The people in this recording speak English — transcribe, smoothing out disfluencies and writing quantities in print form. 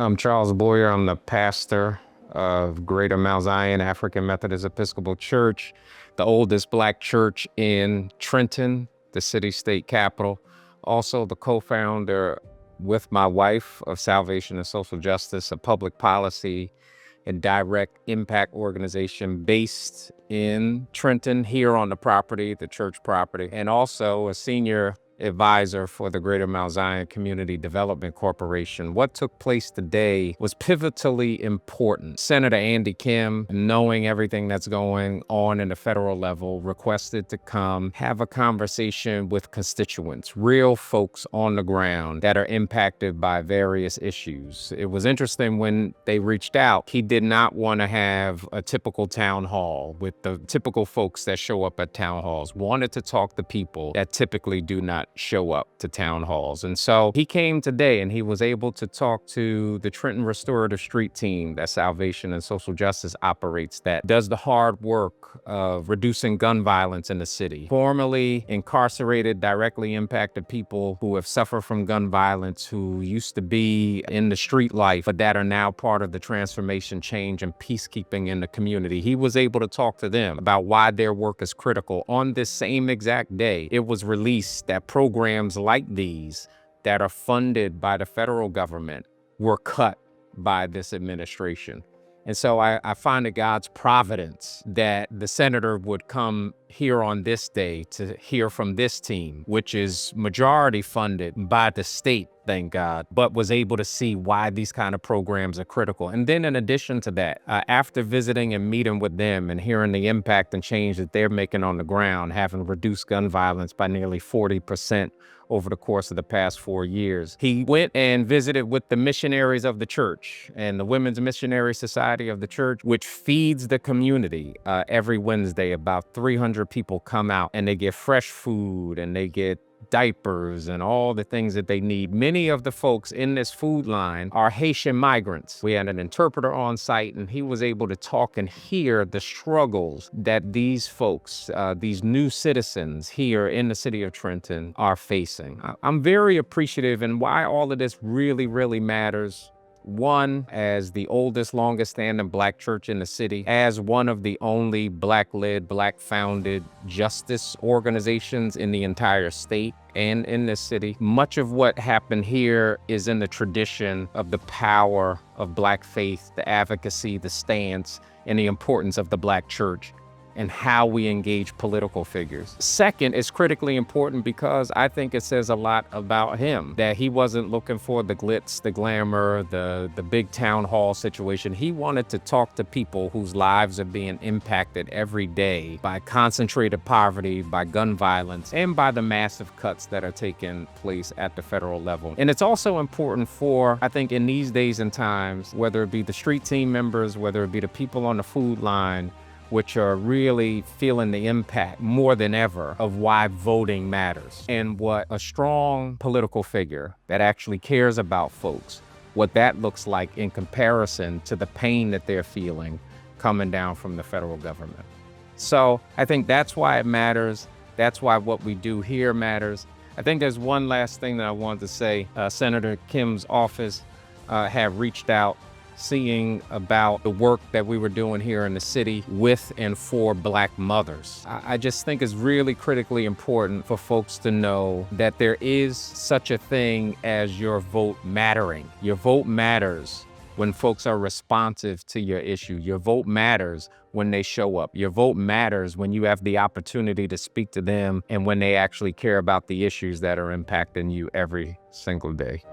I'm Charles Boyer. I'm the pastor of Greater Mount Zion African Methodist Episcopal Church, the oldest Black church in Trenton, the city-state capital. Also the co-founder with my wife of Salvation and Social Justice, a public policy and direct impact organization based in Trenton, here on the property, the church property, and also a senior advisor for the Greater Mount Zion Community Development Corporation. What took place today was pivotally important. Senator Andy Kim, knowing everything that's going on in the federal level, requested to come have a conversation with constituents, real folks on the ground that are impacted by various issues. It was interesting when they reached out, he did not want to have a typical town hall with the typical folks that show up at town halls, wanted to talk to people that typically do not show up to town halls. And so he came today and he was able to talk to the Trenton Restorative Street team that Salvation and Social Justice operates, that does the hard work of reducing gun violence in the city. Formerly incarcerated, directly impacted people who have suffered from gun violence, who used to be in the street life, but that are now part of the transformation, change, and peacekeeping in the community. He was able to talk to them about why their work is critical. On this same exact day, it was released that programs like these that are funded by the federal government were cut by this administration. And so I find it God's providence that the senator would come here on this day to hear from this team, which is majority funded by the state, thank God, but was able to see why these kind of programs are critical. And then in addition to that, after visiting and meeting with them and hearing the impact and change that they're making on the ground, having reduced gun violence by nearly 40% over the course of the past 4 years. He went and visited with the missionaries of the church and the Women's Missionary Society of the church, which feeds the community every Wednesday. About 300 people come out and they get fresh food and they get diapers and all the things that they need. Many of the folks in this food line are Haitian migrants. We had an interpreter on site and he was able to talk and hear the struggles that these folks, these new citizens here in the city of Trenton are facing. I'm very appreciative, and why all of this really matters. One, as the oldest, longest standing Black church in the city, as one of the only Black-led, Black-founded justice organizations in the entire state and in this city. Much of what happened here is in the tradition of the power of Black faith, the advocacy, the stance, and the importance of the Black church and how we engage political figures. Second, is critically important because I think it says a lot about him, that he wasn't looking for the glitz, the glamour, the big town hall situation. He wanted to talk to people whose lives are being impacted every day by concentrated poverty, by gun violence, and by the massive cuts that are taking place at the federal level. And it's also important for, I think, in these days and times, whether it be the street team members, whether it be the people on the food line, which are really feeling the impact more than ever of why voting matters and what a strong political figure that actually cares about folks, what that looks like in comparison to the pain that they're feeling coming down from the federal government. So I think that's why it matters. That's why what we do here matters. I think there's one last thing that I wanted to say. Senator Kim's office have reached out, seeing about the work that we were doing here in the city with and for Black mothers. I just think it's really critically important for folks to know that there is such a thing as your vote mattering. Your vote matters when folks are responsive to your issue. Your vote matters when they show up. Your vote matters when you have the opportunity to speak to them and when they actually care about the issues that are impacting you every single day.